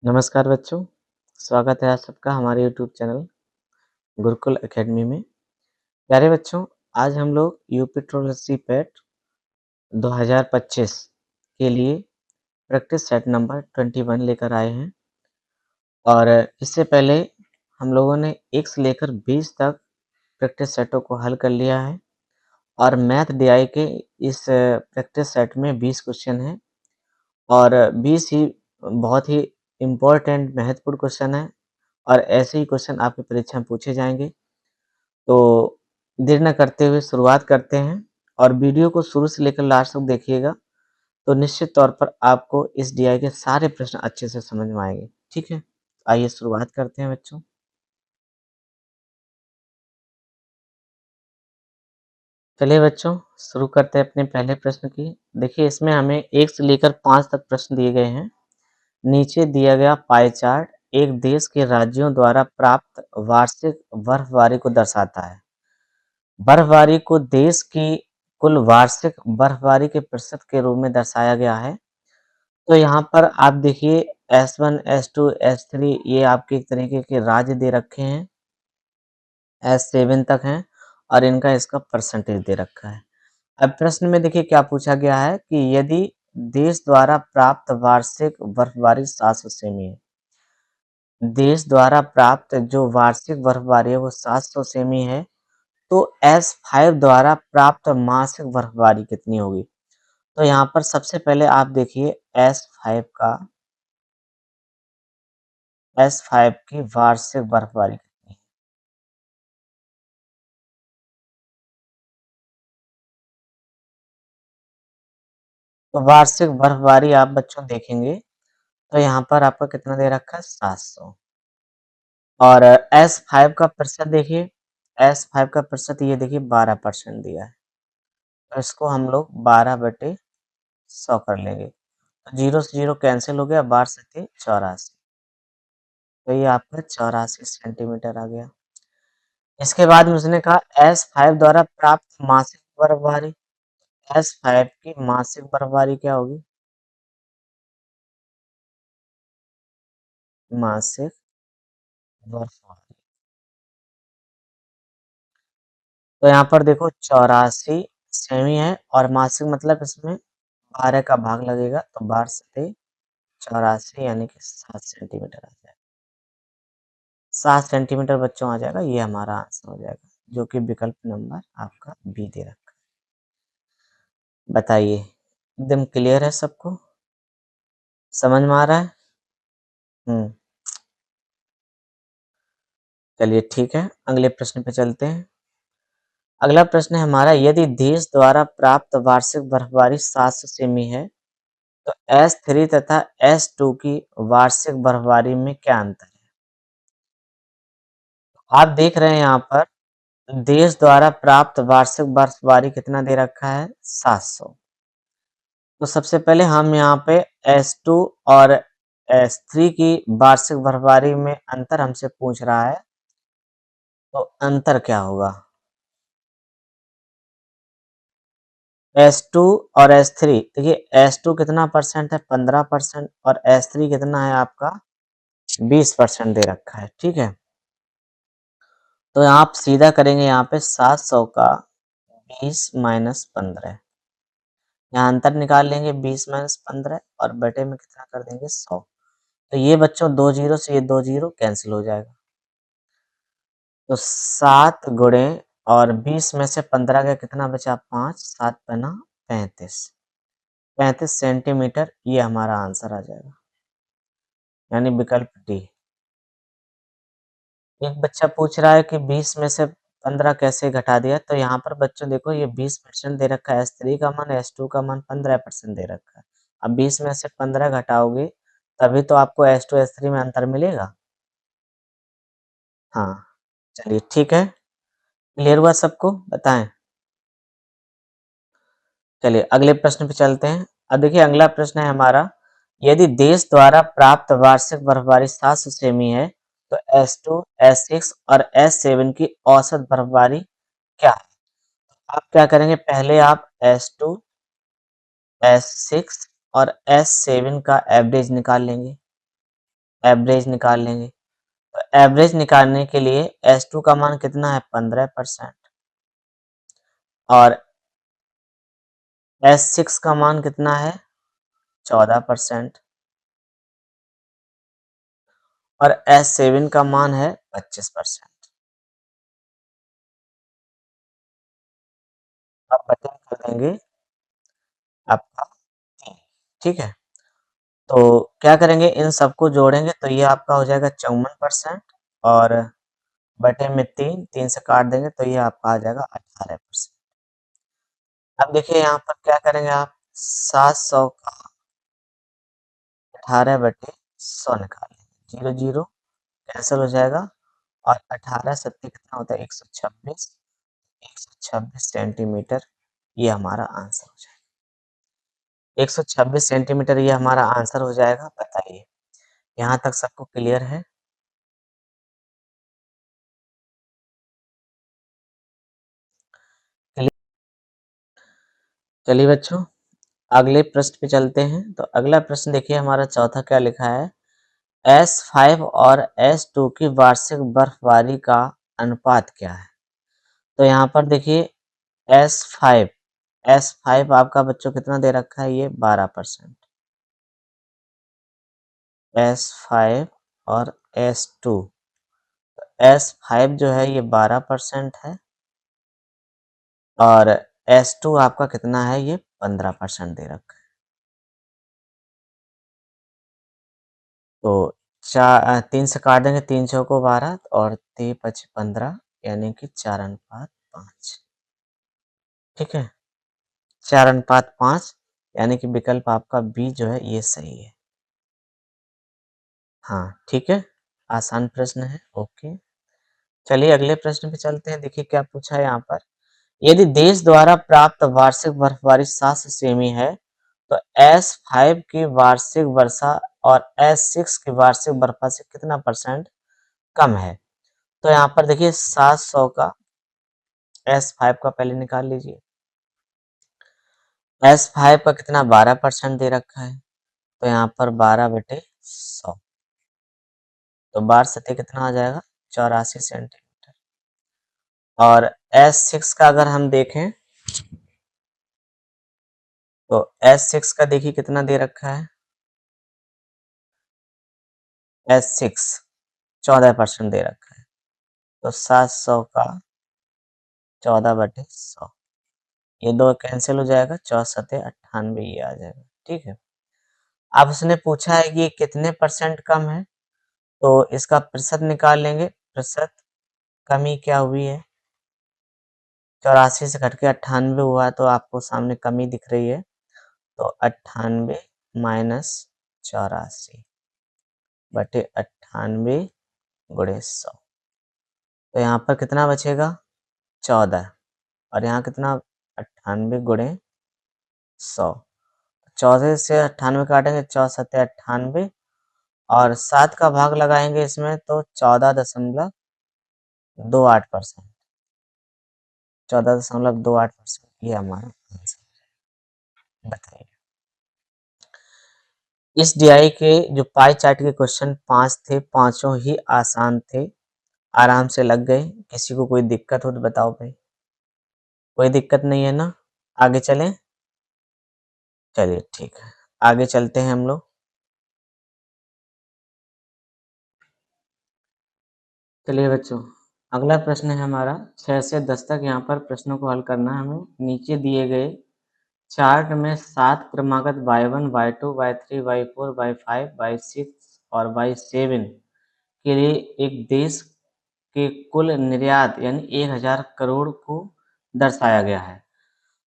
नमस्कार बच्चों, स्वागत है आप सबका हमारे यूट्यूब चैनल गुरुकुल एकेडमी में। प्यारे बच्चों, आज हम लोग यूपी ट्रिपल पेट 2025 के लिए प्रैक्टिस सेट नंबर 21 लेकर आए हैं और इससे पहले हम लोगों ने 1 से लेकर 20 तक प्रैक्टिस सेटों को हल कर लिया है और मैथ डीआई के इस प्रैक्टिस सेट में 20 क्वेश्चन हैं और 20 ही बहुत ही इम्पोर्टेंट महत्वपूर्ण क्वेश्चन है और ऐसे ही क्वेश्चन आपकी परीक्षा में पूछे जाएँगे। तो देर ना करते हुए शुरुआत करते हैं और वीडियो को शुरू से लेकर लास्ट तक देखिएगा, तो निश्चित तौर पर आपको इस डीआई के सारे प्रश्न अच्छे से समझ में आएँगे। ठीक है? आइए शुरुआत करते हैं बच्चों। चलिए बच्चों, शुरू करते हैं अपने पहले प्रश्न की। देखिए इसमें हमें 1 से लेकर 5 तक प्रश्न दिए गए हैं। नीचे दिया गया पाई चार्ट एक देश के राज्यों द्वारा प्राप्त वार्षिक बर्फबारी को दर्शाता है। बर्फबारी को देश की कुल वार्षिक बर्फबारी के प्रतिशत के रूप में दर्शाया गया है। तो यहाँ पर आप देखिए S1, S2, S3 ये आपके एक तरीके के राज्य दे रखे हैं। S7 तक हैं और इनका इसका परसेंटेज दे रखा है। अब प्रश्न में देखिए क्या पूछा गया है कि यदि देश द्वारा प्राप्त वार्षिक बर्फबारी 700 सेमी है। देश द्वारा प्राप्त जो वार्षिक बर्फबारी है वो 700 सेमी है। तो S5 द्वारा प्राप्त मासिक बर्फबारी कितनी होगी? तो यहाँ पर सबसे पहले आप देखिए S5 की वार्षिक बर्फबारी कितनी है? तो वार्षिक बर्फबारी आप बच्चों देखेंगे तो यहाँ पर आपका कितना दे रखा है 700 और S5 का प्रतिशत देखिए S5 का प्रतिशत ये देखिए 12% दिया है। तो इसको हम लोग 12/100 कर लेंगे। तो 0 से 0 कैंसिल हो गया, 12 सत्ते 84। तो ये आपका 84 सेंटीमीटर आ गया। इसके बाद में उसने कहा S5 द्वारा प्राप्त मासिक बर्फबारी। S5 की मासिक बर्फबारी क्या होगी? मासिक बर्फबारी। तो यहाँ पर देखो 84 सेमी है और मासिक मतलब इसमें 12 का भाग लगेगा तो 12 सत्ते 84 यानी कि 7 सेंटीमीटर आ जाएगा। 7 सेंटीमीटर बच्चों आ जाएगा, ये हमारा आंसर हो जाएगा, जो कि विकल्प नंबर आपका बी दे रखा है। बताइए, एकदम क्लियर है सबको? समझ में आ रहा है? हुँ। चलिए ठीक है, अगले प्रश्न पे चलते हैं। अगला प्रश्न है हमारा, यदि देश द्वारा प्राप्त वार्षिक बर्फबारी 700 सेमी है, तो S3 तथा S2 की वार्षिक बर्फबारी में क्या अंतर है? आप देख रहे हैं यहाँ पर देश द्वारा प्राप्त वार्षिक बर्फबारी कितना दे रखा है? 700। तो सबसे पहले हम यहाँ पे S2 और S3 की वार्षिक बर्फबारी में अंतर हमसे पूछ रहा है, तो अंतर क्या होगा? S2 और S3 देखिए S2 कितना परसेंट है? 15% और S3 कितना है आपका? 20% दे रखा है। ठीक है, तो आप सीधा करेंगे यहाँ पे 700 का 20 माइनस 15, यहाँ अंतर निकाल लेंगे 20 माइनस 15 और बटे में कितना कर देंगे 100। तो ये बच्चों 2 जीरो से ये 2 जीरो कैंसिल हो जाएगा। तो 7 गुणे और 20 में से 15 का कितना बचा? 5, 7 पन्ना 35। 35 सेंटीमीटर ये हमारा आंसर आ जाएगा, यानी विकल्प डी। एक बच्चा पूछ रहा है कि 20 में से 15 कैसे घटा दिया? तो यहाँ पर बच्चों देखो ये 20% दे रखा है, S3 का मान, S2 का मान 15% दे रखा है। अब 20 में से 15 घटाओगे तभी तो आपको S2 S3 में अंतर मिलेगा। हाँ, चलिए ठीक है, क्लियर हुआ सबको? बताएं। चलिए अगले प्रश्न पे चलते हैं। अब देखिए अगला प्रश्न है हमारा, यदि देश द्वारा प्राप्त वार्षिक बर्फबारी 700 सेमी है, तो S2, S6 और S7 की औसत बर्फबारी क्या है? आप क्या करेंगे, पहले आप S2, S6 और S7 का एवरेज निकाल लेंगे। एवरेज निकाल लेंगे। तो एवरेज निकालने के लिए S2 का मान कितना है 15% और S6 का मान कितना है 14% और S7 का मान है 25%। अब बटन कर देंगे आपका 3, ठीक है। तो क्या करेंगे इन सबको जोड़ेंगे तो ये आपका हो जाएगा 54% और बटे में 3, 3 से काट देंगे तो ये आपका आ जाएगा 18%। अब देखिए यहाँ पर क्या करेंगे आप 700 का 18/100 निकालेंगे, 0 0 कैंसिल हो जाएगा और 18 सत्ती कितना होता है 126, 126 सेंटीमीटर ये हमारा आंसर हो जाएगा। 126 सेंटीमीटर ये हमारा आंसर हो जाएगा। बताइए यहाँ तक सबको क्लियर है? चलिए बच्चों अगले प्रश्न पे चलते हैं। तो अगला प्रश्न देखिए हमारा चौथा क्या लिखा है, S5 और S2 की वार्षिक बर्फबारी का अनुपात क्या है? तो यहाँ पर देखिए S5 S5 आपका बच्चों कितना दे रखा है ये 12%, S5 और S2 S5 जो है ये 12% है और S2 आपका कितना है ये 15% दे रखा है। तो 3 से काट देंगे, 3 चौको 12 और 3 5 15 यानी कि 4:5। ठीक है 4:5 यानी कि विकल्प आपका बी जो है ये सही है। हाँ ठीक है आसान प्रश्न है। ओके चलिए अगले प्रश्न पे चलते हैं। देखिए क्या पूछा है यहाँ पर, यदि देश द्वारा प्राप्त वार्षिक बर्फबारी 700 सेमी है तो S5 की वार्षिक वर्षा और S6 की वार्षिक बर्फा से कितना परसेंट कम है? तो यहाँ पर देखिए 700 का S5 का पहले निकाल लीजिए। S5 का कितना 12% दे रखा है तो यहाँ पर 12/100 तो 12 सत्ते कितना आ जाएगा 84 सेंटीमीटर। और S6 का अगर हम देखें तो S6 का देखिए कितना दे रखा है, S6 14% दे रखा है तो 700 का 14/100 ये दो कैंसिल हो जाएगा, 4×7=98 ये आ जाएगा। ठीक है अब उसने पूछा है कि ये कितने परसेंट कम है तो इसका प्रतिशत निकाल लेंगे। प्रतिशत कमी क्या हुई है 84 से घट के 98 हुआ तो आपको सामने कमी दिख रही है तो 98 माइनस 84/98 तो यहाँ पर कितना बचेगा 14 और यहाँ कितना 98 × 100 14 से 98 काटेंगे 4×7=98 और 7 का भाग लगाएंगे इसमें तो 14.28%, 14.28% ये हमारा आंसर। बताइए इस डीआई के जो पाई चार्ट के क्वेश्चन 5 थे, पांचों ही आसान थे, आराम से लग गए। किसी को कोई दिक्कत हो तो बताओ भाई, कोई दिक्कत नहीं है ना? आगे चलें? चलिए ठीक है आगे चलते हैं हम लोग। चलिए बच्चों अगला प्रश्न है हमारा 6 से 10 तक यहाँ पर प्रश्नों को हल करना है हमें। नीचे दिए गए चार्ट में 7 क्रमागत y1 y2 y3 y4 y5 y6 और y7 के लिए एक देश के कुल निर्यात यानी 1000 करोड़ को दर्शाया गया है।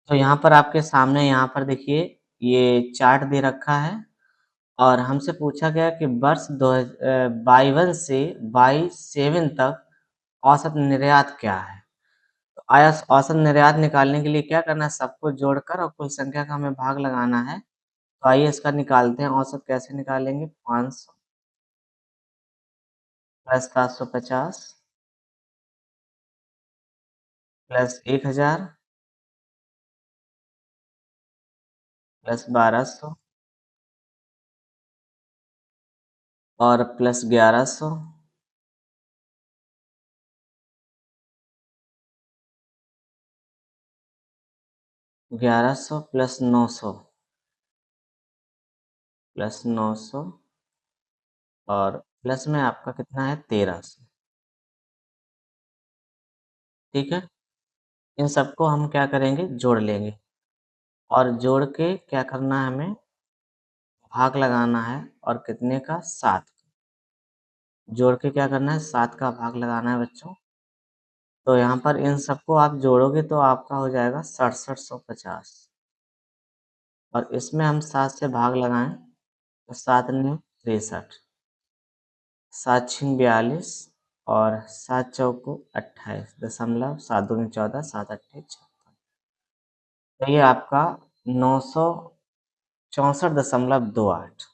तो यहाँ पर आपके सामने यहाँ पर देखिए ये चार्ट दे रखा है और हमसे पूछा गया कि वर्ष 22 से 27 तक औसत निर्यात क्या है? तो आया औसत निर्यात निकालने के लिए क्या करना है, सबको जोड़कर और कुल संख्या का हमें भाग लगाना है। तो आइए इसका निकालते हैं। औसत कैसे निकालेंगे, 500 प्लस 750 प्लस 1000 प्लस 1200 और प्लस 1100 1100 प्लस 900 प्लस 900 और प्लस में आपका कितना है 1300। ठीक है, इन सबको हम क्या करेंगे जोड़ लेंगे और जोड़ के क्या करना है हमें भाग लगाना है और कितने का 7 जोड़ के क्या करना है 7 का भाग लगाना है बच्चों। तो यहाँ पर इन सबको आप जोड़ोगे तो आपका हो जाएगा 6750 और इसमें हम 7 से भाग लगाएं तो 7 ने 63 7 छिंग 42 और 7 चौको 28 दशमलव 7 दूनी 14 7 अट्ठे 56। तो ये आपका 964.28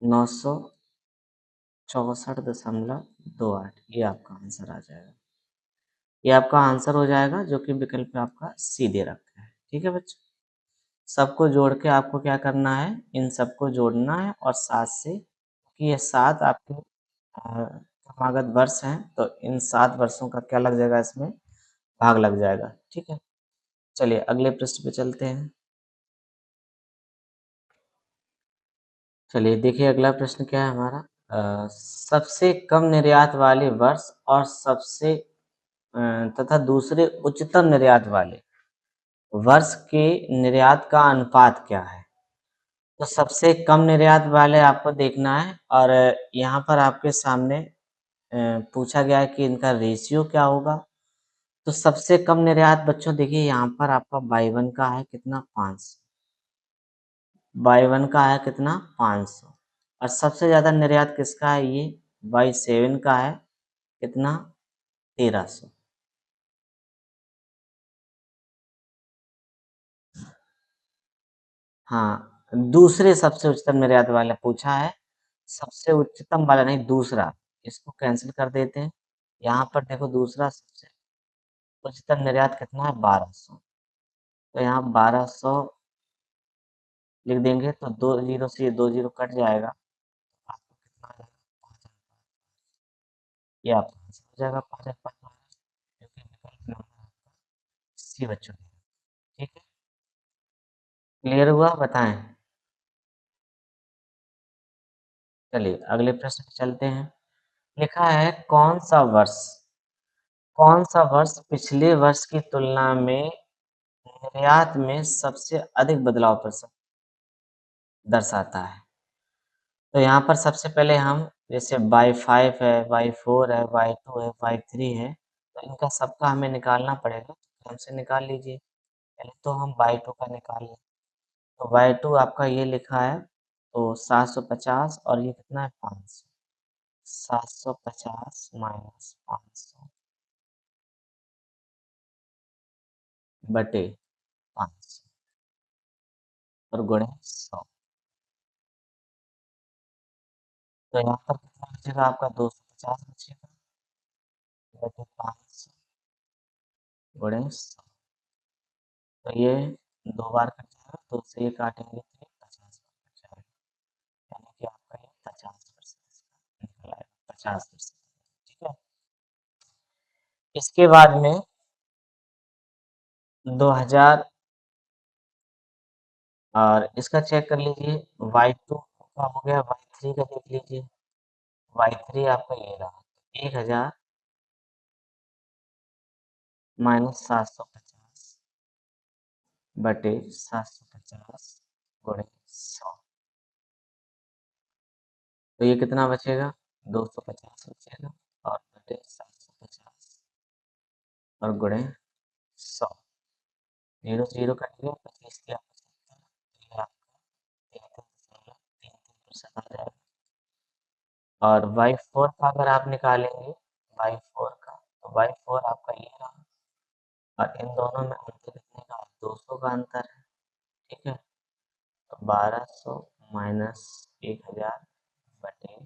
964.28 ये आपका आंसर आ जाएगा। ये आपका आंसर हो जाएगा जो कि विकल्प में आपका सी दे रखा है। ठीक है बच्चों, सबको जोड़ के आपको क्या करना है इन सबको जोड़ना है और 7 से कि ये 7 आपके क्रमागत वर्ष हैं तो इन 7 वर्षों का क्या लग जाएगा इसमें भाग लग जाएगा। ठीक है, चलिए अगले पृष्ठ पे चलते हैं। चलिए देखिए अगला प्रश्न क्या है हमारा सबसे कम निर्यात वाले वर्ष और सबसे तथा दूसरे उच्चतम निर्यात वाले वर्ष के निर्यात का अनुपात क्या है। तो सबसे कम निर्यात वाले आपको देखना है और यहाँ पर आपके सामने पूछा गया है कि इनका रेशियो क्या होगा। तो सबसे कम निर्यात बच्चों देखिए यहाँ पर आपका Y1 का है कितना 500 Y1 का है कितना 500 और सबसे ज्यादा निर्यात किसका है ये Y7 का है कितना 1300। हाँ दूसरे सबसे उच्चतम निर्यात वाला पूछा है, सबसे उच्चतम वाला नहीं दूसरा, इसको कैंसिल कर देते हैं। यहाँ पर देखो दूसरा सबसे उच्चतम निर्यात कितना है 1200 तो यहाँ 1200 लिख देंगे तो 2 जीरो से ये 2 जीरो कट जाएगा आपको कितना आ जाएगा 5000। ये आपका आंसर हो जाएगा 5500 क्योंकि विकल्प नंबर आपका सी बच्चों ने। ठीक है, क्लियर हुआ बताएं। चलिए अगले प्रश्न पे चलते हैं। लिखा है कौन सा वर्ष पिछले वर्ष की तुलना में निर्यात में सबसे अधिक बदलाव दर्शाता है। तो यहाँ पर सबसे पहले हम जैसे Y5 है Y4 है Y2 है Y3 है तो इनका सबका हमें निकालना पड़ेगा तो हमसे निकाल लीजिए। पहले तो हम Y2 का निकाल लें तो Y2 आपका ये लिखा है तो 750 और ये कितना है 500 750 माइनस 500 बटे 500 और गुणे 100। तो यहाँ पर कितना बचेगा आपका 250 बचेगा बटे 500 गुणे 100। तो ये 2 बार कट जाएगा 2 से ये काटेंगे तो ये 50 बार कट जाएगा यानी कि आपका ये 50% निकल आएगा 50%। ठीक है, इसके बाद में 2000 और इसका चेक कर लीजिए Y2 का हो गया Y3 का देख लीजिए Y3 आपका ये रहा 1000 माइनस 750 बटे 750 गुणे 100। तो ये कितना बचेगा 250 बचेगा और बटे 750 और गुणे 100। जीरो से जीरो कट गया 25 किया 75 ये आपका 33.33% आ जाएगा। और Y4 का अगर आप निकालेंगे Y4 का तो Y4 आपका ये रहा और इन दोनों में अंतर कितने का 200 का अंतर है। ठीक है, तो 1200 माइनस 1000 बटे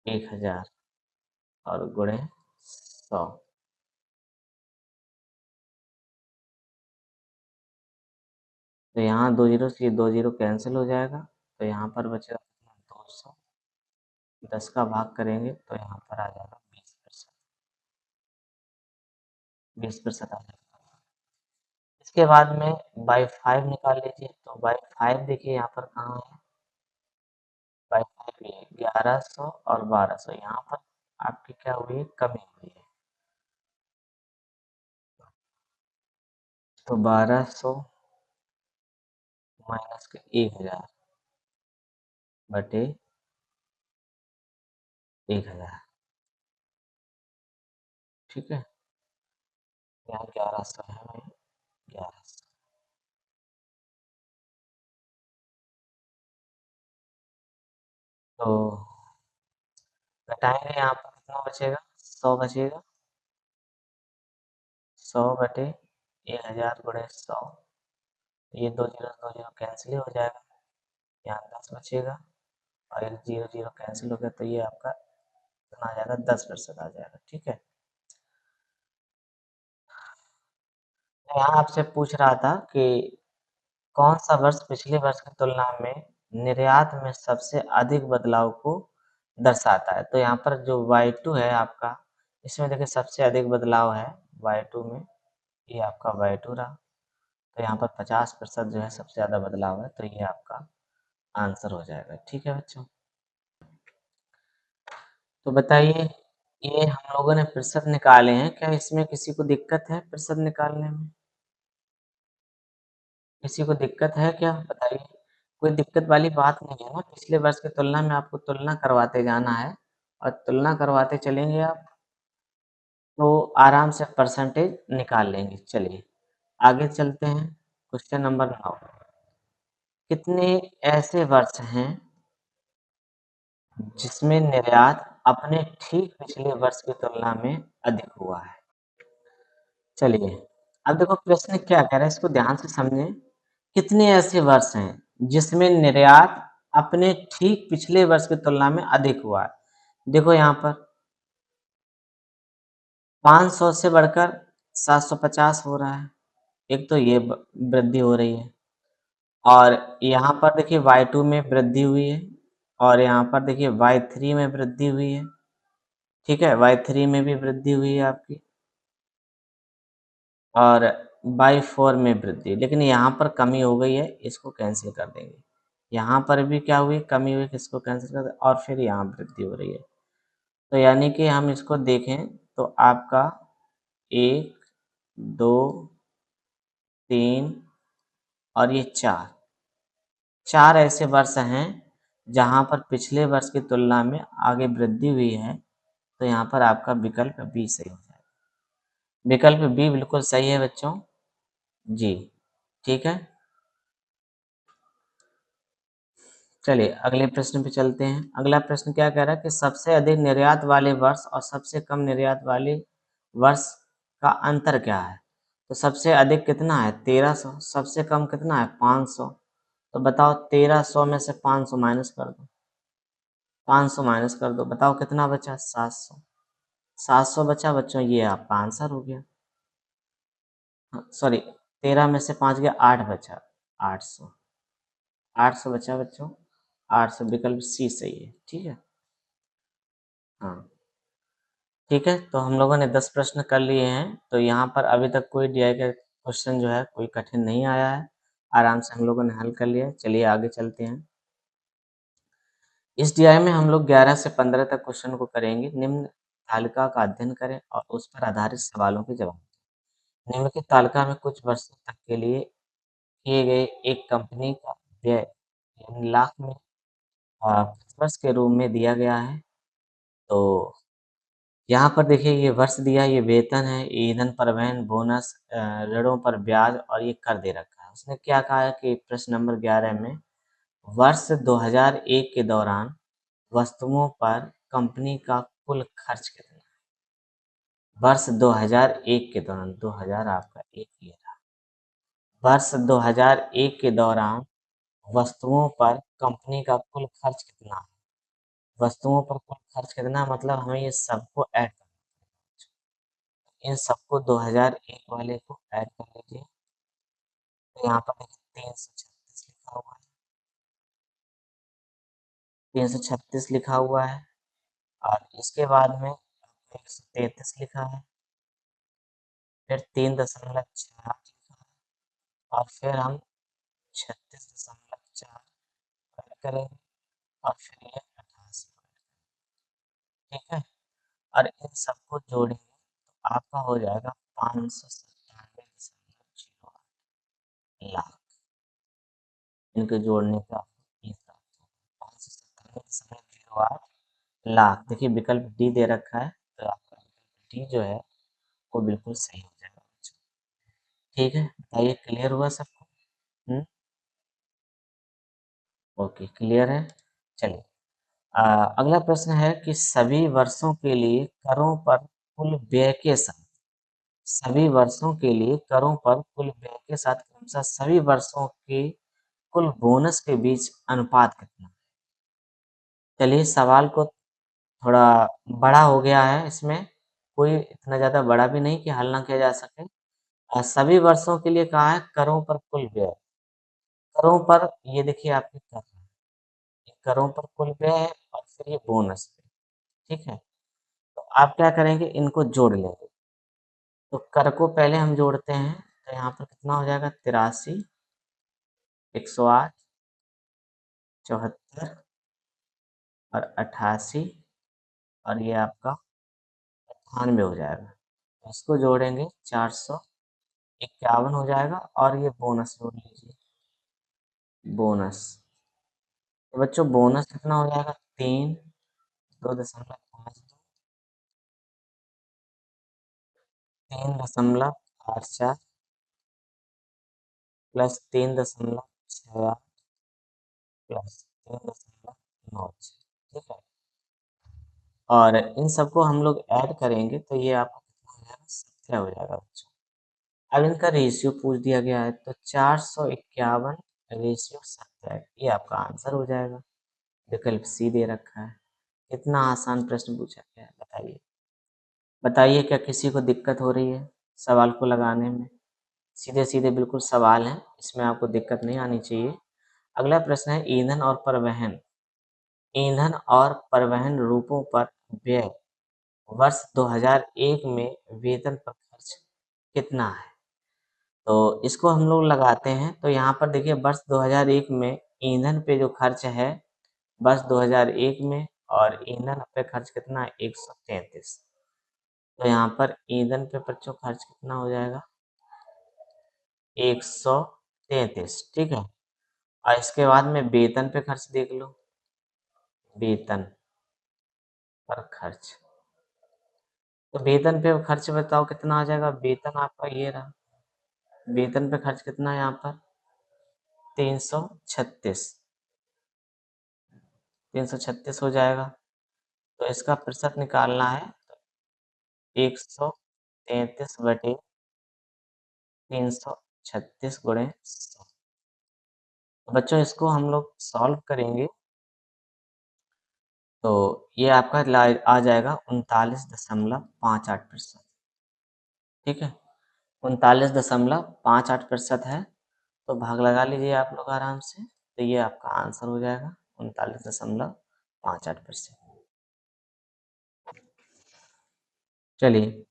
1000 और गुणे 100। तो यहाँ 2 जीरो से 2 जीरो कैंसिल हो जाएगा तो यहाँ पर बचेगा 10 का भाग करेंगे तो यहाँ पर आ जाएगा 20%। 20% आ जाएगा। इसके बाद में बाई 5 निकाल लीजिए, तो बाई 5 देखिए यहाँ पर कहाँ है, बाई 5 ये 1100 और 1200, यहाँ पर आपकी क्या हुई है, कमी हुई है। तो 1200 माइनस के 1000 बटे 1000, ठीक है। यहाँ 1100 है भाई, 1100। तो घटाएंगे, यहाँ पर कितना बचेगा, 100 बचेगा। 100 बटे 1000 गुणे 100, ये दो जीरो कैंसिल हो जाएगा, यहाँ 10 बचेगा और एक जीरो जीरो कैंसिल हो गया, तो ये आपका कितना आ जाएगा, 10% आ जाएगा, ठीक है। तो यहाँ आपसे पूछ रहा था कि कौन सा वर्ष पिछले वर्ष की तुलना में निर्यात में सबसे अधिक बदलाव को दर्शाता है। तो यहाँ पर जो Y2 है आपका, इसमें देखिए सबसे अधिक बदलाव है Y2 में, ये आपका Y2 रहा। तो यहाँ पर 50% जो है सबसे ज़्यादा बदलाव है, तो ये आपका आंसर हो जाएगा, ठीक है बच्चों। तो बताइए, ये हम लोगों ने प्रतिशत निकाले हैं, क्या इसमें किसी को दिक्कत है प्रतिशत निकालने में? किसी को दिक्कत है क्या, बताइए। कोई दिक्कत वाली बात नहीं है ना, पिछले वर्ष की तुलना में आपको तुलना करवाते जाना है, और तुलना करवाते चलेंगे आप तो आराम से परसेंटेज निकाल लेंगे। चलिए आगे चलते हैं, क्वेश्चन नंबर 9। कितने ऐसे वर्ष हैं जिसमें निर्यात अपने ठीक पिछले वर्ष की तुलना में अधिक हुआ है? चलिए, अब देखो प्रश्न क्या कह रहा है, इसको ध्यान से समझें। कितने ऐसे वर्ष हैं जिसमें निर्यात अपने ठीक पिछले वर्ष की तुलना में अधिक हुआ है? देखो यहाँ पर 500 से बढ़कर 750 हो रहा है, एक तो ये वृद्धि हो रही है, और यहाँ पर देखिए Y2 में वृद्धि हुई है, और यहाँ पर देखिए Y3 में वृद्धि हुई है, ठीक है, Y3 में भी वृद्धि हुई है आपकी, और बाई 4 में वृद्धि, लेकिन यहाँ पर कमी हो गई है, इसको कैंसिल कर देंगे। यहाँ पर भी क्या हुई, कमी हुई, इसको कैंसिल कर दें, और फिर यहाँ वृद्धि हो रही है। तो यानी कि हम इसको देखें तो आपका 1, 2, 3 और ये 4 ऐसे वर्ष हैं जहाँ पर पिछले वर्ष की तुलना में आगे वृद्धि हुई है, तो यहाँ पर आपका विकल्प बी सही हो जाएगा। विकल्प बी बिल्कुल सही है बच्चों जी, ठीक है। चलिए अगले प्रश्न पे चलते हैं। अगला प्रश्न क्या कह रहा है कि सबसे अधिक निर्यात वाले वर्ष और सबसे कम निर्यात वाले वर्ष का अंतर क्या है? तो सबसे अधिक कितना है, 1300, सबसे कम कितना है, 500। तो बताओ 1300 में से 500 माइनस कर दो, 500 माइनस कर दो, बताओ कितना बचा, 700। 700 बचा बच्चों, ये आपका आंसर हो गया। सॉरी, 13 में से 5 गया, 8 बचा, 800। 800 बचा बच्चों, 800, विकल्प सी सही है, ठीक है। हाँ ठीक है, तो हम लोगों ने 10 प्रश्न कर लिए हैं, तो यहाँ पर अभी तक कोई DI का क्वेश्चन जो है कोई कठिन नहीं आया है, आराम से हम लोगों ने हल कर लिया। चलिए आगे चलते हैं। इस DI में हम लोग 11 से 15 तक क्वेश्चन को करेंगे। निम्न तालिका का अध्ययन करें और उस पर आधारित सवालों के जवाब दें। निम्नलिखित तालिका में कुछ वर्षों तक के लिए किए गए एक कंपनी का व्यय यानी लाख में वर्ष के रूप में दिया गया है। तो यहाँ पर देखिए ये वर्ष दिया, ये वेतन है, ईंधन, परिवहन, बोनस, ऋणों पर ब्याज और ये कर दे रखा है। उसने क्या कहा है कि प्रश्न नंबर 11 में वर्ष 2001 के दौरान वस्तुओं पर कंपनी का कुल खर्च कितना है? वर्ष 2001 के दौरान, 2000 आपका एक ये रहा। वर्ष 2001 के दौरान वस्तुओं पर कंपनी का कुल खर्च कितना है? वस्तुओं पर कुल खर्च कितना मतलब हमें ये सबको ऐड करना है। इन सबको 2001 वाले को ऐड कर लीजिए, तो यहाँ पर देखिए 336 लिखा हुआ है। 336 लिखा हुआ है और इसके बाद में 133 लिखा है, फिर 3.48 लिखा है और फिर हम 36.4 ऐड करेंगे और फिर ये 88, ठीक है। और इन सबको जोड़ेंगे तो आपका हो जाएगा 597.08 लाख। इनके जोड़ने का आपको 597.08 लाख। देखिए विकल्प डी दे रखा है तो आपका विकल्प डी जो है वो बिल्कुल सही हो जाएगा बच्चों। ठीक है, बताइए क्लियर हुआ सबको? ओके, क्लियर है। चलिए, अगला प्रश्न है कि सभी वर्षों के लिए करों पर कुल व्यय के साथ, सभी वर्षों के लिए करों पर कुल व्यय के साथ क्रमशः सभी वर्षों के कुल बोनस के बीच अनुपात कितना है? चलिए, सवाल को थोड़ा बड़ा हो गया है, इसमें कोई इतना ज़्यादा बड़ा भी नहीं कि हल ना किया जा सके। सभी वर्षों के लिए कहा है करों पर कुल व्यय, करों पर ये देखिए आपके कर, ये करों पर कुल व्यय है और फिर ये बोनस पे, ठीक है। तो आप क्या करेंगे, इनको जोड़ लेंगे। तो कर को पहले हम जोड़ते हैं तो यहाँ पर कितना हो जाएगा, 83, 108, 74 और 88 और ये आपका 98 हो जाएगा। तो इसको जोड़ेंगे 451 हो जाएगा और ये बोनस जोड़ लीजिए, बोनस। तो बच्चों बोनस कितना हो जाएगा, 3, 2.52, 3.84 प्लस 3.68 प्लस 3.96, ठीक है। और इन सबको हम लोग ऐड करेंगे तो ये आपको कितना हो जाएगा, 17 हो जाएगा बच्चों। अब इनका रेशियो पूछ दिया गया है तो 451 रेशियो 17, ये आपका आंसर हो जाएगा। विकल्प सी दे रखा है। कितना आसान प्रश्न पूछा गया है, बताइए। बताइए क्या किसी को दिक्कत हो रही है सवाल को लगाने में? सीधे सीधे बिल्कुल सवाल हैं, इसमें आपको दिक्कत नहीं आनी चाहिए। अगला प्रश्न है ईंधन और परिवहन, ईंधन और परिवहन रूपों पर व्यय वर्ष 2001 में वेतन पर खर्च कितना है? तो इसको हम लोग लगाते हैं तो यहाँ पर देखिए वर्ष 2001 में ईंधन पे जो खर्च है वर्ष 2001 में, और ईंधन पे खर्च कितना है, 133। तो यहाँ पर ईंधन पे बच्चों खर्च कितना हो जाएगा, 133, ठीक है। और इसके बाद में वेतन पे खर्च देख लो, वेतन पर खर्च, तो वेतन पे खर्च बताओ कितना आ जाएगा। वेतन आपका ये रहा, वेतन पे खर्च कितना है यहाँ पर, 336, 336 हो जाएगा। तो इसका प्रतिशत निकालना है, 133/336 गुणे 100। बच्चों इसको हम लोग सॉल्व करेंगे तो ये आपका आ जाएगा 39.58%, ठीक है। 39.58% है तो भाग लगा लीजिए आप लोग आराम से, तो ये आपका आंसर हो जाएगा 39.58%। चलिए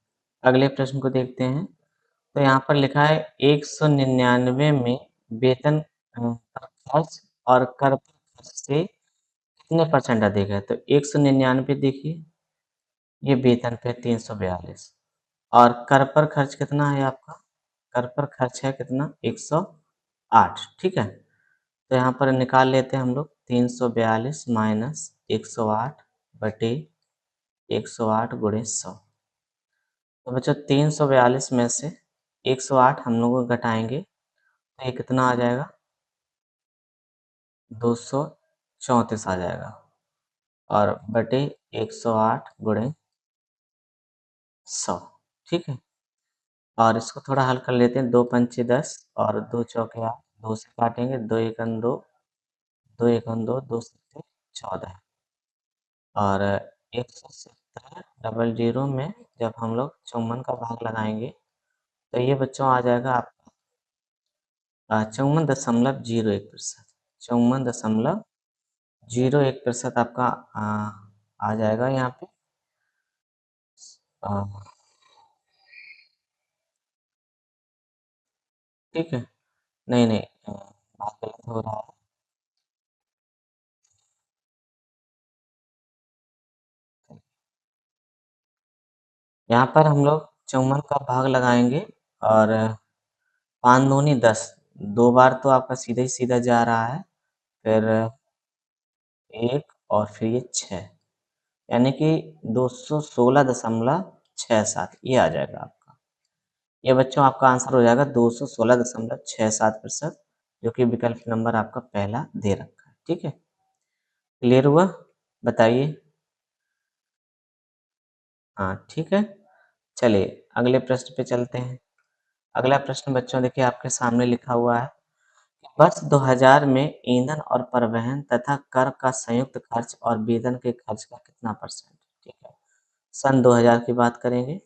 अगले प्रश्न को देखते हैं। तो यहाँ पर लिखा है 199 में वेतन पर खर्च और कर पर खर्च से कितने परसेंट अधिक है? तो 199 देखिए, ये वेतन पे 342 और कर पर खर्च कितना है आपका? कर पर खर्च है कितना? 108, ठीक है। तो यहाँ पर निकाल लेते हैं हम लोग, 342 माइनस 108 बटे 108 गुणे 100। तो बच्चों 342 में से 108 हम लोग घटाएंगे तो ये कितना आ जाएगा, 234 आ जाएगा और बटे 108 गुणे 100, ठीक है। और इसको थोड़ा हल कर लेते हैं, 2 पंचे 10 और 2 चौके 8, 2 से काटेंगे, 2 एकम 2, 2 एकम 2, 2 सत्ते 14 और 170 डबल जीरो में जब हम लोग 54 का भाग लगाएंगे तो ये बच्चों आ जाएगा आपका 54.01%, 54.01%, 0.1% आपका आ जाएगा यहाँ पे। अ, ठीक है? नहीं, नहीं बात गलत हो रहा है। यहाँ पर हम लोग 54 का भाग लगाएँगे और 5 दूनी 10, 2 बार तो आपका सीधा ही सीधा जा रहा है, फिर 1 और फिर ये 6, यानी कि 216.67 ये आ जाएगा आपका। ये बच्चों आपका आंसर हो जाएगा 216.67%, जो कि विकल्प नंबर आपका पहला दे रखा है। ठीक है? क्लियर हुआ? बताइए। हाँ, ठीक है। चलिए अगले प्रश्न पे चलते हैं। अगला प्रश्न बच्चों देखिए आपके सामने लिखा हुआ है। वर्ष 2000 में ईंधन और परिवहन तथा कर का संयुक्त खर्च और वेतन के खर्च का कितना परसेंट? ठीक है। सन 2000 की बात करेंगे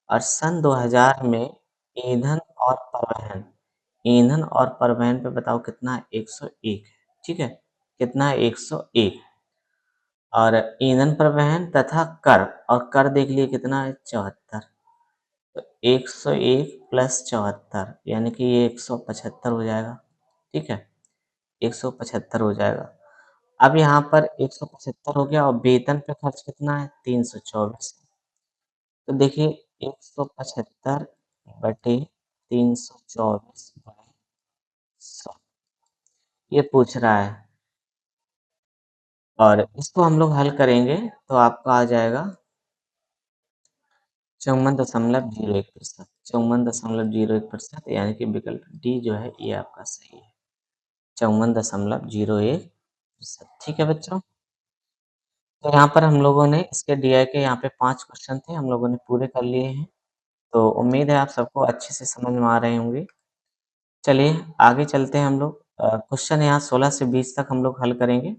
और सन 2000 में ईंधन और परिवहन ईंधन और परिवहन पे बताओ कितना है? 101 है। ठीक है? कितना है? 101। और ईंधन परिवहन तथा कर, और कर देख लिए कितना है? 74। तो 101 प्लस 74 यानी कि ये 175 हो जाएगा। ठीक है? 175 हो जाएगा। अब यहाँ पर 175 हो गया और वेतन पे खर्च कितना है? 324। तो देखिए 175 बटे 324 बाई 100 ये पूछ रहा है, और इसको हम लोग हल करेंगे तो आपका आ जाएगा 54.01%। 54.01%, यानी कि विकल्प डी जो है ये आपका सही है। 54.01%। ठीक है बच्चों? तो यहाँ पर हम लोगों ने इसके डीआई के यहाँ पे 5 क्वेश्चन थे, हम लोगों ने पूरे कर लिए हैं। तो उम्मीद है आप सबको अच्छे से समझ में आ रहे होंगे। चलिए आगे चलते हैं हम लोग। क्वेश्चन यहाँ 16 से 20 तक हम लोग हल करेंगे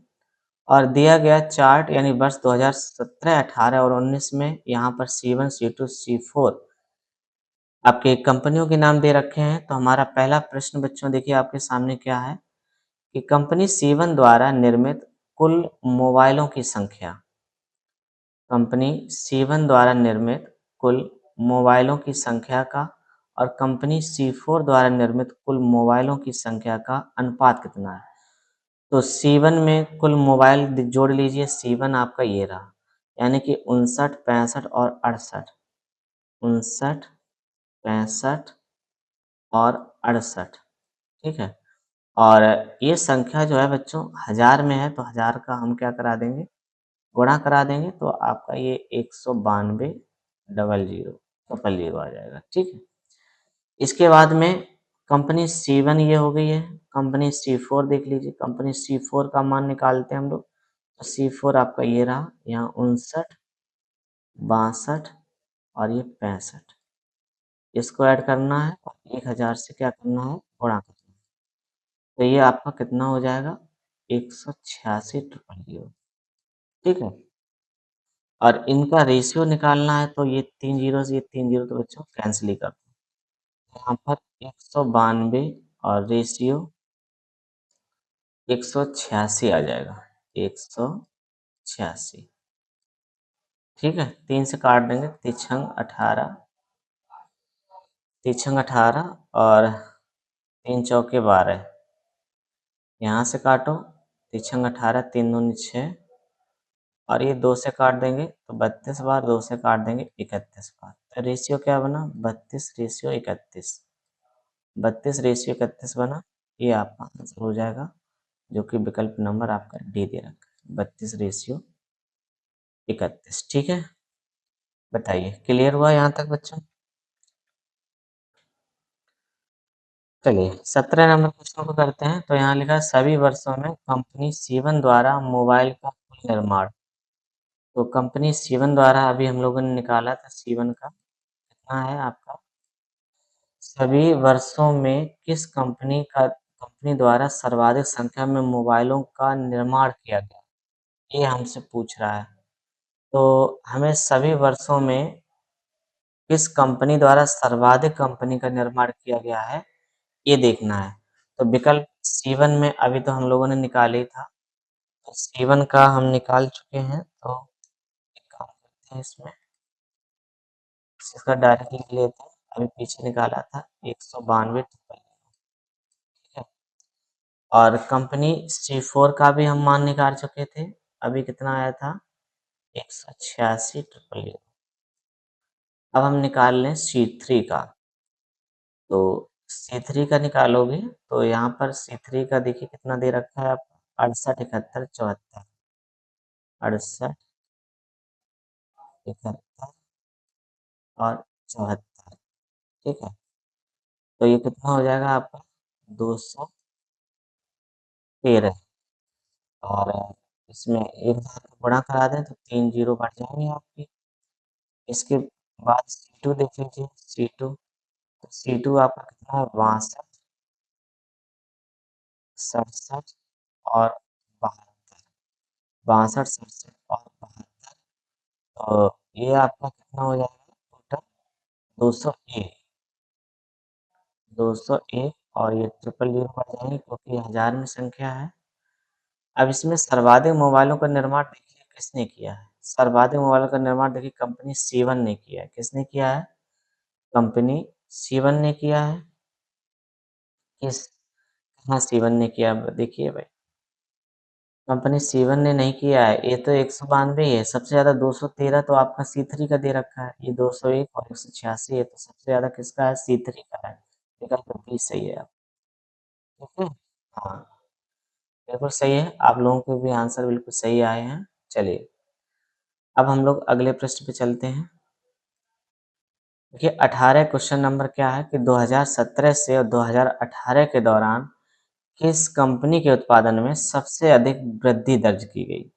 और दिया गया चार्ट यानी वर्ष 2017, 18 और 19 में यहाँ पर C1, C2, C4 आपके कंपनियों के नाम दे रखे हैं। तो हमारा पहला प्रश्न बच्चों देखिए आपके सामने क्या है कि कंपनी C1 द्वारा निर्मित कुल मोबाइलों की संख्या, कंपनी C1 द्वारा निर्मित कुल मोबाइलों की संख्या का और कंपनी C4 द्वारा निर्मित कुल मोबाइलों की संख्या का अनुपात कितना है? तो C1 में कुल मोबाइल जोड़ लीजिए। C1 आपका ये रहा, यानी कि 59, 65 और 68। 59, 65 और 68। ठीक है? और ये संख्या जो है बच्चों हजार में है, तो हजार का हम क्या करा देंगे? गुणा करा देंगे, तो आपका ये 192 डबल जीरो ट्रिपल जीरो आ जाएगा। ठीक है? इसके बाद में कंपनी C1 ये हो गई है। कंपनी C4 देख लीजिए। कंपनी C4 का मान निकालते हैं हम लोग। तो C4 आपका ये रहा, यहाँ 59, 62 और ये 65। इसको ऐड करना है और 1000 से क्या करना है? गुणा करना है। तो ये आपका कितना हो जाएगा? 186 ट्रिपल जीरो। ठीक है? और इनका रेशियो निकालना है, तो ये 3 जीरो से ये 3 जीरो तो बच्चों कैंसिल ही कर दो। यहाँ पर 192 और रेशियो 186 आ जाएगा। 186। ठीक है? 3 से काट देंगे, तिछंग 18, तिछंग 18 और 3 चौके 12। यहाँ से काटो, तिछंग 18, 3 दूनी 6 और ये 2 से काट देंगे तो 32 बार, 2 से काट देंगे 31 बार। तो रेशियो क्या बना? 32 रेशियो 31। 32 रेशियो 31 बना। ये आपका आंसर हो जाएगा, जो कि विकल्प नंबर आपका डी दे रखा है, 32 रेशियो 31। ठीक है? बताइए क्लियर हुआ यहाँ तक बच्चों? चलिए 17 नंबर क्वेश्चन को करते हैं। तो यहाँ लिखा है सभी वर्षों में कंपनी C1 द्वारा मोबाइल का कुल निर्माण। तो कंपनी C1 द्वारा अभी हम लोगों ने निकाला था C1 का कितना है आपका? सभी वर्षों में किस कंपनी द्वारा सर्वाधिक संख्या में मोबाइलों का निर्माण किया गया? ये हमसे पूछ रहा है। तो हमें सभी वर्षों में किस कंपनी द्वारा सर्वाधिक कंपनी का निर्माण किया गया है, ये देखना है। तो विकल्प C1 में अभी तो हम लोगों ने निकाला ही था, तो C1 का हम निकाल चुके हैं, तो एक काम करते हैं इसमें, इसका डायरेक्ट लिख लेते हैं। अभी पीछे निकाला था 192 ट्रिपल, ठीक है। और कंपनी C4 का भी हम मान निकाल चुके थे, अभी कितना आया था 186 ट्रिपल जीरो। अब हम निकाल लें C3 का, तो C3 का निकालोगे तो यहाँ पर C3 का देखिए कितना दे रखा है आपका 68 71 74, 68 71 और 74, ठीक है। तो ये कितना हो जाएगा आपका 213, और इसमें एक हजार को गुणा करा दें तो 3 जीरो बढ़ जाएंगे आपकी। इसके बाद C2 देख लीजिए, C2, तो C2 आपका कितना है 62 67 और 72, 62 67 और 72, तो ये आपका कितना हो जाएगा टोटल 201, 201, और ये ट्रिपल जीरो बढ़ जाएंगे क्योंकि हजार में संख्या है। अब इसमें सर्वाधिक मोबाइलों का निर्माण देखिए किसने किया है। सर्वाधिक मोबाइलों का निर्माण देखिए कंपनी सीवन ने किया है। किसने किया है? कंपनी सीवन ने किया है। किस हाँ, सीवन ने किया, देखिए भाई, कंपनी सीवन ने नहीं किया है। ये तो 192 है, सबसे ज्यादा 213 तो आपका C3 का दे रखा है। ये 201 और 186 है, तो सबसे ज्यादा किसका है? C3 का है। विकल्प बी सही है आप, ठीक है। हाँ, बिल्कुल सही है, आप लोगों के भी आंसर बिल्कुल सही आए हैं। चलिए, अब हम लोग अगले प्रश्न पे चलते हैं। देखिए 18 क्वेश्चन नंबर क्या है कि 2017 से और 2018 के दौरान किस कंपनी के उत्पादन में सबसे अधिक वृद्धि दर्ज की गई?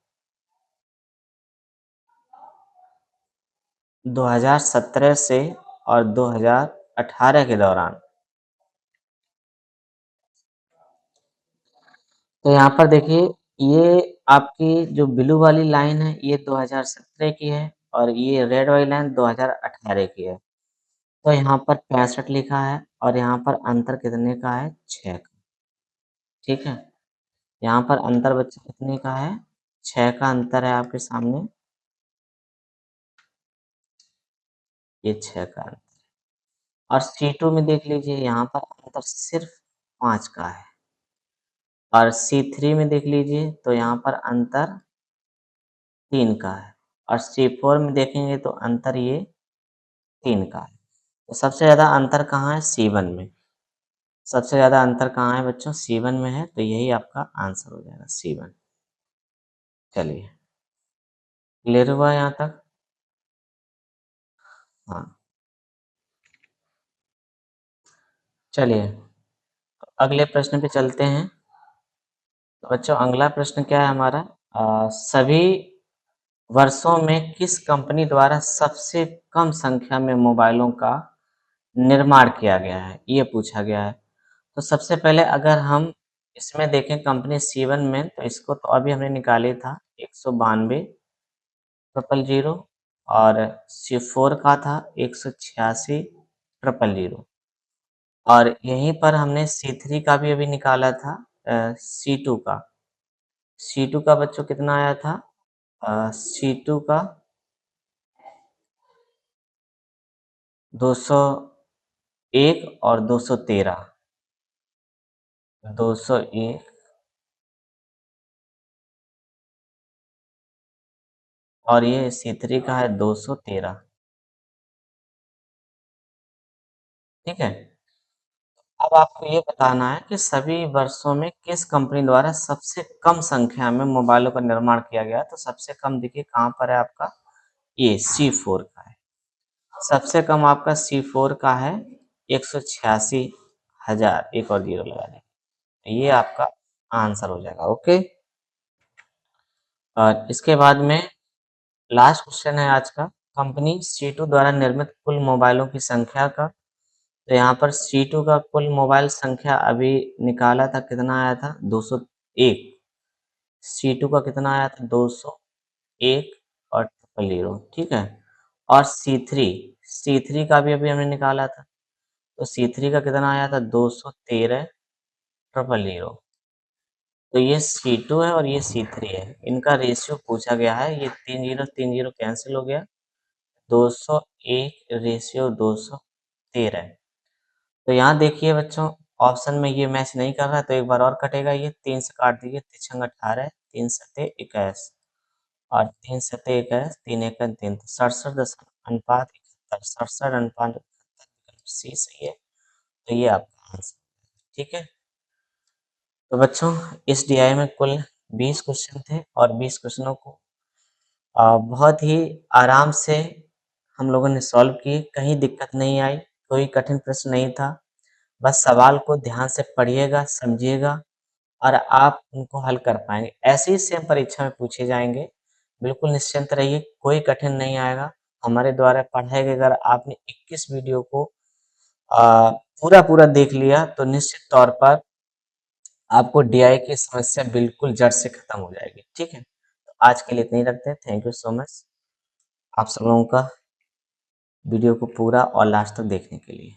2017 से और 2018 के दौरान, तो यहाँ पर देखिए, ये आपकी जो ब्लू वाली लाइन है ये 2017 की है, और ये रेड वाली लाइन 2018 की है। तो यहाँ पर 65 लिखा है, और यहाँ पर अंतर कितने का है? 6 का, ठीक है। यहाँ पर अंतर बच्चे कितने का है? 6 का अंतर है आपके सामने, ये 6 का अंतर। और C2 में देख लीजिए, यहाँ पर अंतर सिर्फ 5 का है। और C3 में देख लीजिए तो यहाँ पर अंतर 3 का है। और C4 में देखेंगे तो अंतर ये 3 का है। तो सबसे ज़्यादा अंतर कहाँ है? C1 में। सबसे ज़्यादा अंतर कहाँ है बच्चों? C1 में है, तो यही आपका आंसर हो जाएगा, C1। चलिए, क्लियर हुआ यहाँ तक? हाँ, चलिए अगले प्रश्न पे चलते हैं। तो बच्चों अगला प्रश्न क्या है हमारा? सभी वर्षों में किस कंपनी द्वारा सबसे कम संख्या में मोबाइलों का निर्माण किया गया है? ये पूछा गया है। तो सबसे पहले अगर हम इसमें देखें कंपनी C1 में, तो इसको तो अभी हमने निकाले था 192 ट्रिपल जीरो, और C4 का था 186 ट्रिपल जीरो, और यहीं पर हमने C3 का भी अभी निकाला था, C2 का। C2 का बच्चों कितना आया था? C2 का 201 और 213, 201 और ये C3 का है 213, ठीक है। अब आपको ये बताना है कि सभी वर्षों में किस कंपनी द्वारा सबसे कम संख्या में मोबाइलों का निर्माण किया गया है। तो सबसे कम देखिए कहाँ पर है आपका? ये C4 का है। सबसे कम आपका C4 का है 186,000, एक और जीरो लगा दें, ये आपका आंसर हो जाएगा। ओके, और इसके बाद में लास्ट क्वेश्चन है आज का, कंपनी C2 द्वारा निर्मित कुल मोबाइलों की संख्या का। तो यहाँ पर C2 का कुल मोबाइल संख्या अभी निकाला था, कितना आया था? 201। C2 का कितना आया था? 201 और ट्रिपल जीरो, ठीक है। और C3 का भी अभी हमने निकाला था, तो C3 का कितना आया था? 213 ट्रिपल जीरो। तो ये C2 है और ये C3 है। इनका रेशियो पूछा गया है। ये 3 0 कैंसिल हो गया। 201 रेशियो 213। तो यहाँ देखिए बच्चों, ऑप्शन में ये मैच नहीं कर रहा है, तो एक बार और कटेगा ये। 3 से काट दीजिए, 3 18, 3 सत्ते 21 और 3 सत्ते 21, 3 एकम 3, तो 67 अनुपात 71, 67 अनुपात 71, सी सही है। तो ये आपका आंसर, ठीक है। तो बच्चों, इस डीआई में कुल 20 क्वेश्चन थे और 20 क्वेश्चनों को बहुत ही आराम से हम लोगों ने सॉल्व किए, कहीं दिक्कत नहीं आई, कोई कठिन प्रश्न नहीं था। बस सवाल को ध्यान से पढ़िएगा, समझिएगा और आप उनको हल कर पाएँगे। ऐसे ही सेम परीक्षा में पूछे जाएँगे। बिल्कुल निश्चिंत रहिए, कोई कठिन नहीं आएगा। हमारे द्वारा पढ़ाए गए अगर आपने 21 वीडियो को पूरा-पूरा देख लिया तो निश्चित तौर पर आपको डीआई की समस्या बिल्कुल जड़ से खत्म हो जाएगी, ठीक है? तो आज के लिए इतना ही रखते हैं। थैंक यू सो मच आप सब लोगों का वीडियो को पूरा और लास्ट तक देखने के लिए।